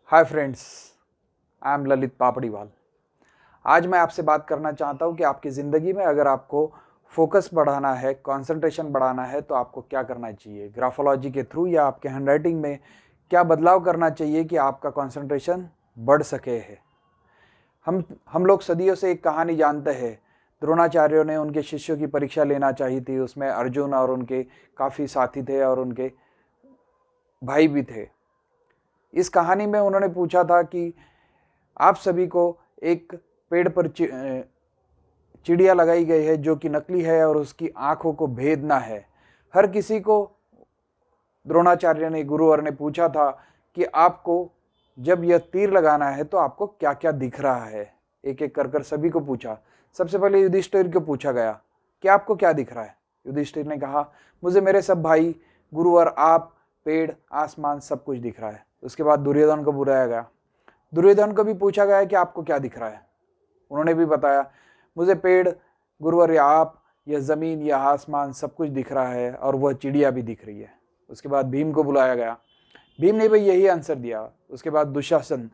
Hi friends, I am Lalit Papadiwal. आज मैं आपसे बात करना चाहता हूँ कि आपकी ज़िंदगी में अगर आपको फोकस बढ़ाना है, कंसंट्रेशन बढ़ाना है तो आपको क्या करना चाहिए। ग्राफोलॉजी के थ्रू या आपके हैंडराइटिंग में क्या बदलाव करना चाहिए कि आपका कंसंट्रेशन बढ़ सके है। हम लोग सदियों से एक कहानी जानते हैं। द्रोणाचार्यों ने उनके शिष्यों की परीक्षा लेना चाहिए थी। उसमें अर्जुन और उनके काफ़ी साथी थे और उनके भाई भी थे। इस कहानी में उन्होंने पूछा था कि आप सभी को एक पेड़ पर चिड़िया लगाई गई है जो कि नकली है और उसकी आंखों को भेदना है। हर किसी को द्रोणाचार्य ने, गुरुवर ने पूछा था कि आपको जब यह तीर लगाना है तो आपको क्या क्या दिख रहा है। एक एक कर कर सभी को पूछा। सबसे पहले युधिष्ठिर को पूछा गया कि आपको क्या दिख रहा है। युधिष्ठिर ने कहा, मुझे मेरे सब भाई, गुरुवर, आप, पेड़, आसमान सब कुछ दिख रहा है। उसके बाद दुर्योधन को बुलाया गया। दुर्योधन को भी पूछा गया कि आपको क्या दिख रहा है। उन्होंने भी बताया, मुझे पेड़, गुरुवर, या आप, या जमीन, या आसमान सब कुछ दिख रहा है और वह चिड़िया भी दिख रही है। उसके बाद भीम को बुलाया गया। भीम ने भी यही आंसर दिया। उसके बाद दुशासन,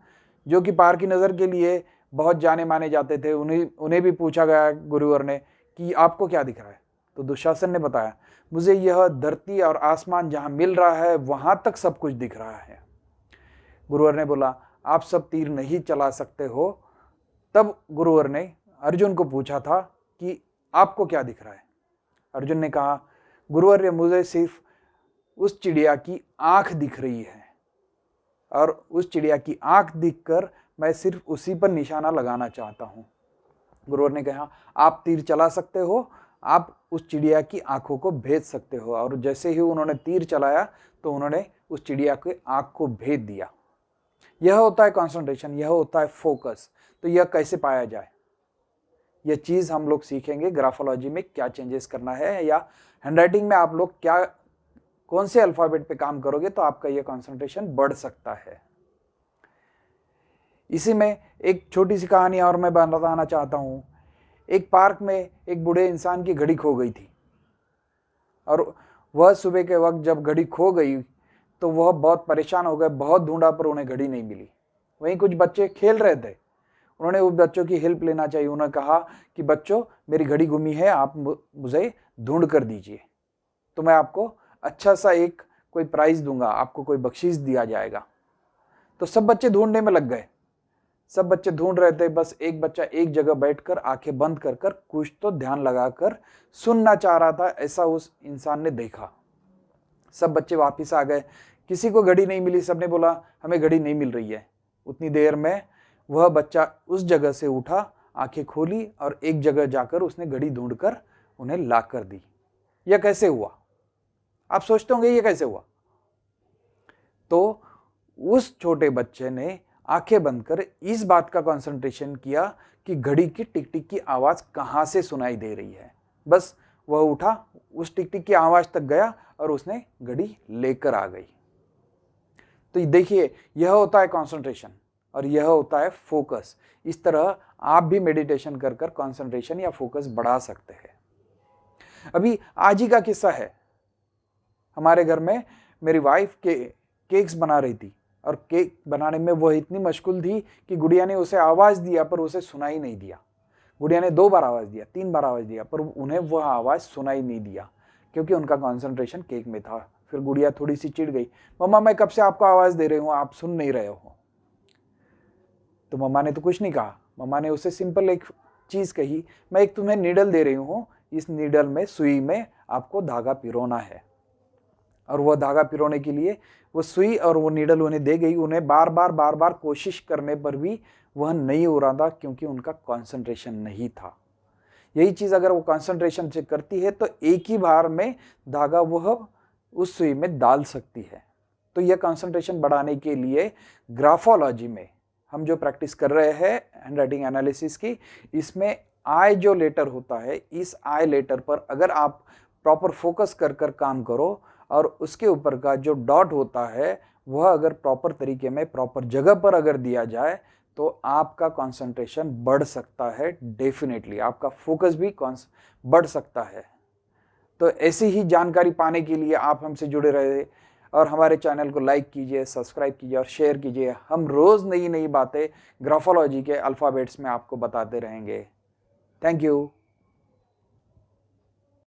जो कि पार की नज़र के लिए बहुत जाने माने जाते थे, उन्हें भी पूछा गया गुरुवर ने कि आपको क्या दिख रहा है। तो दुशासन ने बताया, मुझे यह धरती और आसमान जहाँ मिल रहा है वहाँ तक सब कुछ दिख रहा है। गुरुवर ने बोला, आप सब तीर नहीं चला सकते हो। तब गुरुवर ने अर्जुन को पूछा था कि आपको क्या दिख रहा है। अर्जुन ने कहा, गुरुवर, मुझे सिर्फ उस चिड़िया की आंख दिख रही है और उस चिड़िया की आंख दिखकर मैं सिर्फ उसी पर निशाना लगाना चाहता हूँ। गुरुवर ने कहा, आप तीर चला सकते हो, आप उस चिड़िया की आंखों को भेद सकते हो। और जैसे ही उन्होंने तीर चलाया तो उन्होंने उस चिड़िया के आंख को भेद दिया। यह होता है कंसंट्रेशन, यह होता है फोकस। तो यह कैसे पाया जाए, यह चीज़ हम लोग सीखेंगे। ग्राफोलॉजी में क्या चेंजेस करना है या हैंडराइटिंग में आप लोग क्या, कौन से अल्फ़ाबेट पे काम करोगे तो आपका यह कंसंट्रेशन बढ़ सकता है। इसी में एक छोटी सी कहानी और मैं बताना चाहता हूँ। एक पार्क में एक बूढ़े इंसान की घड़ी खो गई थी और वह सुबह के वक्त जब घड़ी खो गई तो वह बहुत परेशान हो गए। बहुत ढूंढा पर उन्हें घड़ी नहीं मिली। वहीं कुछ बच्चे खेल रहे थे। उन्होंने उस बच्चों की हेल्प लेना चाहिए। उन्होंने कहा कि बच्चों, मेरी घड़ी गुमी है, आप मुझे ढूंढ कर दीजिए तो मैं आपको अच्छा सा एक कोई प्राइज दूंगा, आपको कोई बख्शीश दिया जाएगा। तो सब बच्चे ढूंढने में लग गए। सब बच्चे ढूंढ रहे थे। बस एक बच्चा एक जगह बैठकर आंखें बंद कर कर कुछ तो ध्यान लगाकर सुनना चाह रहा था। ऐसा उस इंसान ने देखा। सब बच्चे वापस आ गए। किसी को घड़ी नहीं मिली। सबने बोला, हमें घड़ी नहीं मिल रही है। उतनी देर में वह बच्चा उस जगह से उठा, आंखें खोली और एक जगह जाकर उसने घड़ी ढूंढकर उन्हें ला कर दी। यह कैसे हुआ? आप सोचते होंगे यह कैसे हुआ। तो उस छोटे बच्चे ने आंखें बंद कर इस बात का कंसंट्रेशन किया कि घड़ी की टिक टिक की आवाज कहां से सुनाई दे रही है। बस वह उठा, उस टिक टिक की आवाज तक गया और उसने घड़ी लेकर आ गई। तो देखिए, यह होता है कंसंट्रेशन और यह होता है फोकस। इस तरह आप भी मेडिटेशन कर कर कंसंट्रेशन या फोकस बढ़ा सकते हैं। अभी आज ही का किस्सा है। हमारे घर में मेरी वाइफ केक्स बना रही थी और केक बनाने में वह इतनी मशगूल थी कि गुड़िया ने उसे आवाज दिया पर उसे सुनाई नहीं दिया। गुड़िया ने 2 बार आवाज दिया, 3 बार आवाज दिया, पर उन्हें वह आवाज सुनाई नहीं दिया क्योंकि उनका कंसंट्रेशन केक में था। फिर गुड़िया थोड़ी सी चिढ़ गई, मम्मा मैं कब से आपको आवाज दे रही हूं, आप सुन नहीं रहे हो। तो मम्मा ने तो कुछ नहीं कहा। मम्मा ने उसे सिंपल एक चीज कही, मैं एक तुम्हें नीडल दे रही हूं, इस नीडल में, सुई में आपको धागा पिरोना है। और वह धागा पिरोने के लिए वो सुई और वो नीडल उन्हें दे गई। उन्हें बार बार कोशिश करने पर भी वह नहीं हो रहा था क्योंकि उनका कंसंट्रेशन नहीं था। यही चीज अगर वो कंसंट्रेशन से करती है तो एक ही बार में धागा वह उस सुई में डाल सकती है। तो यह कंसंट्रेशन बढ़ाने के लिए ग्राफोलॉजी में हम जो प्रैक्टिस कर रहे हैं हैंडराइटिंग एनालिसिस की, इसमें आई जो लेटर होता है, इस आई लेटर पर अगर आप प्रॉपर फोकस कर कर काम करो और उसके ऊपर का जो डॉट होता है वह अगर प्रॉपर तरीके में प्रॉपर जगह पर अगर दिया जाए तो आपका कंसंट्रेशन बढ़ सकता है। डेफिनेटली आपका फोकस भी बढ़ सकता है। तो ऐसी ही जानकारी पाने के लिए आप हमसे जुड़े रहे। और हमारे चैनल को लाइक कीजिए, सब्सक्राइब कीजिए और शेयर कीजिए। हम रोज़ नई नई बातें ग्राफोलॉजी के अल्फ़ाबेट्स में आपको बताते रहेंगे। Thank you.